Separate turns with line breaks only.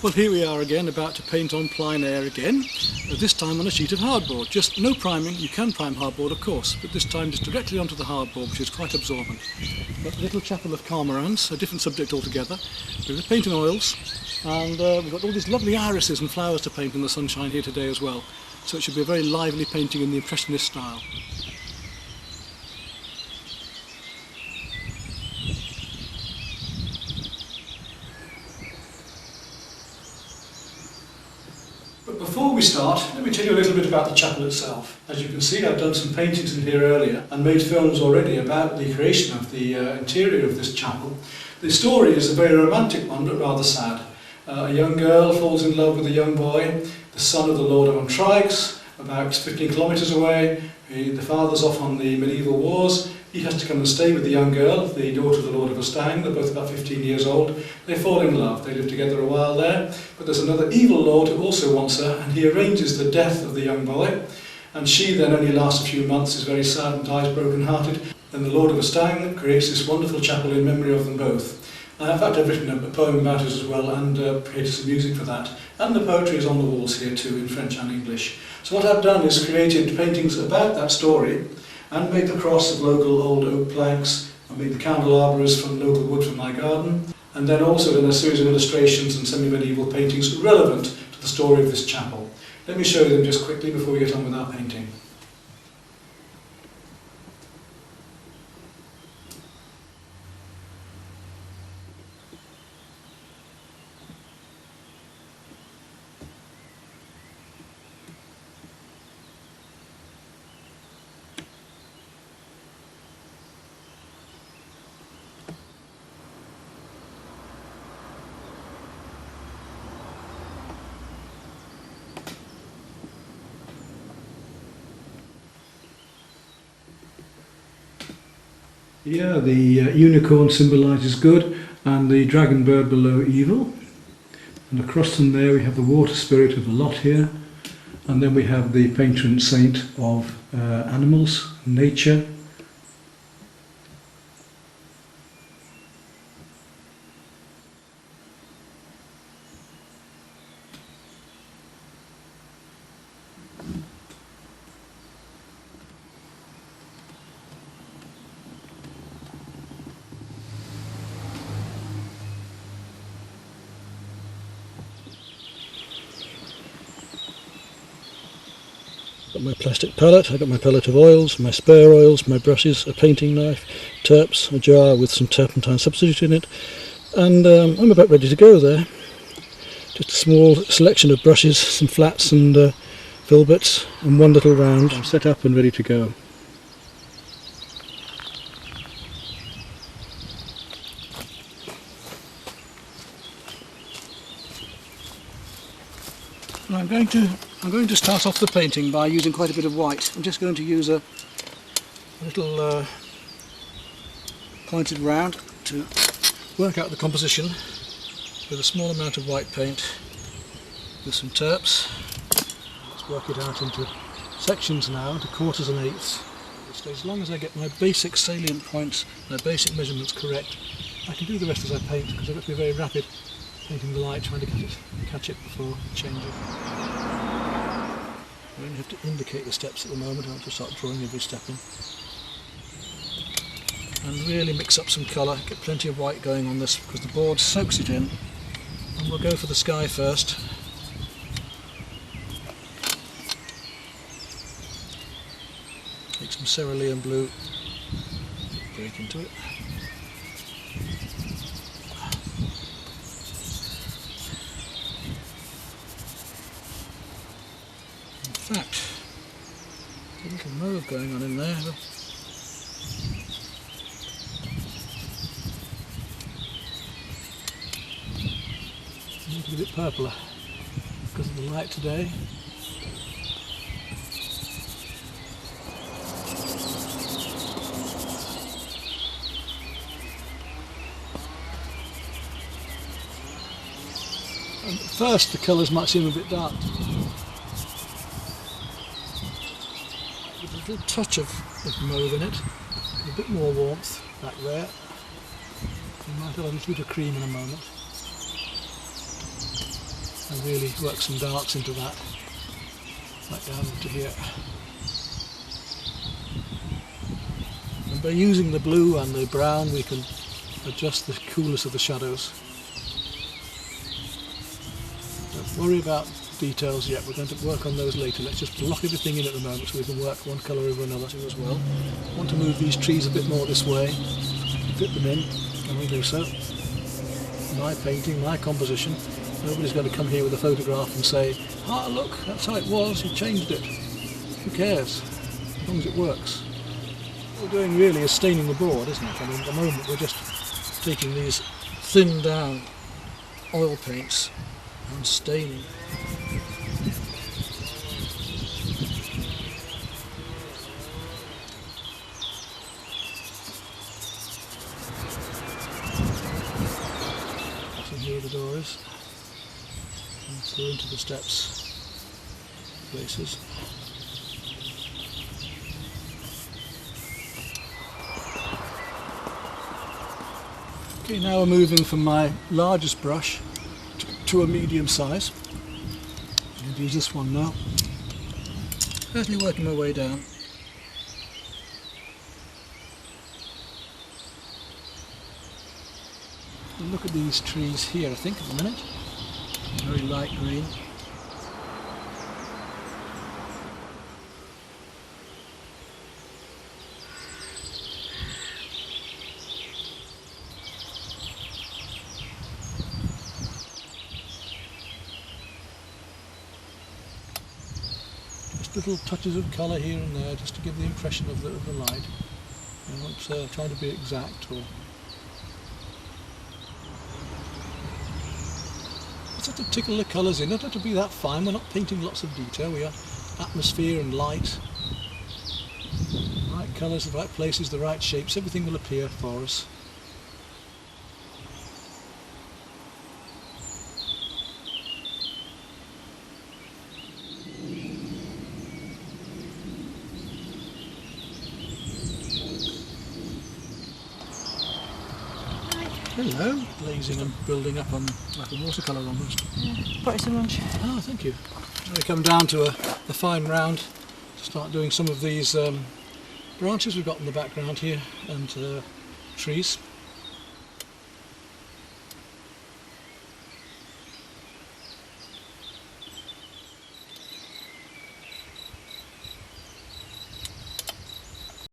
Well, here we are again, about to paint on plein air again, this time on a sheet of hardboard. Just no priming. You can prime hardboard, of course, but this time just directly onto the hardboard, which is quite absorbent. Got the little chapel of Carmarans, a different subject altogether. We've been painting oils, and we've got all these lovely irises and flowers to paint in the sunshine here today as well. So it should be a very lively painting in the Impressionist style. But before we start, let me tell you a little bit about the chapel itself. As you can see, I've done some paintings in here earlier and made films already about the creation of the interior of this chapel. The story is a very romantic one, but rather sad. A young girl falls in love with a young boy, the son of the Lord of Antraigues, about 15 kilometres away. The father's off on the medieval wars. He has to come and stay with the young girl, the daughter of the Lord of Antraigues. They're both about 15 years old. They fall in love. They live together a while there. But there's another evil lord who also wants her, and he arranges the death of the young boy. And she then only lasts a few months, is very sad and dies broken-hearted. Then the Lord of Antraigues creates this wonderful chapel in memory of them both. In fact, I've written a poem about it as well and created some music for that. And the poetry is on the walls here too, in French and English. So what I've done is created paintings about that story and made the cross of local old oak planks, and made the candelabras from local wood from my garden, and then also done a series of illustrations and semi-medieval paintings relevant to the story of this chapel. Let me show you them just quickly before we get on with our painting. Here the unicorn symbolises good and the dragon bird below evil. And across from there we have the water spirit of the lot here. And then we have the patron saint of animals, nature.
Got my plastic palette, I've got my palette of oils, my spare oils, my brushes, a painting knife, terps, a jar with some turpentine substitute in it, and I'm about ready to go there. Just a small selection of brushes, some flats and fill bits, and one little round. I'm set up and ready to go. And I'm going to start off the painting by using quite a bit of white. I'm just going to use a little pointed round to work out the composition with a small amount of white paint with some terps. Let's work it out into sections now, into quarters and eighths. So as long as I get my basic salient points, my basic measurements correct, I can do the rest as I paint, because I've got to be very rapid painting the light, trying to catch it before changing. I only have to indicate the steps at the moment. I want to start drawing every step in. And really mix up some colour, get plenty of white going on this because the board soaks it in. And we'll go for the sky first. Take some cerulean blue, break into it. In fact, a little mauve going on in there. Need to be a bit purpler because of the light today. And at first the colours might seem a bit dark. With a little touch of mauve in it, a bit more warmth back there. You might have a little bit of cream in a moment. And really work some darks into that, right down into here. And by using the blue and the brown we can adjust the coolness of the shadows. Don't worry about details yet, we're going to work on those later. Let's just block everything in at the moment so we can work one colour over another as well. I want to move these trees a bit more this way, fit them in, and we do so. My painting, my composition. Nobody's going to come here with a photograph and say, ah look, that's how it was, you changed it. Who cares? As long as it works. What we're doing really is staining the board, isn't it? I mean, at the moment we're just taking these thinned down oil paints and staining. So here the door is. Let's go into the steps places. Okay, now we're moving from my largest brush to a medium size. I'm going to use this one now. Firstly working my way down. Look at these trees here, I think, at the minute. Very light green. Just little touches of colour here and there, just to give the impression of the light. I'm not trying to be exact or. It's not to tickle the colours in, not have to be that fine, we're not painting lots of detail, we are atmosphere and light. Right colours, the right places, the right shapes, everything will appear for us. Hello, glazing and building up on like a watercolour almost.
Yeah, brought you some lunch.
Oh, thank you. We come down to a fine round to start doing some of these branches we've got in the background here and trees.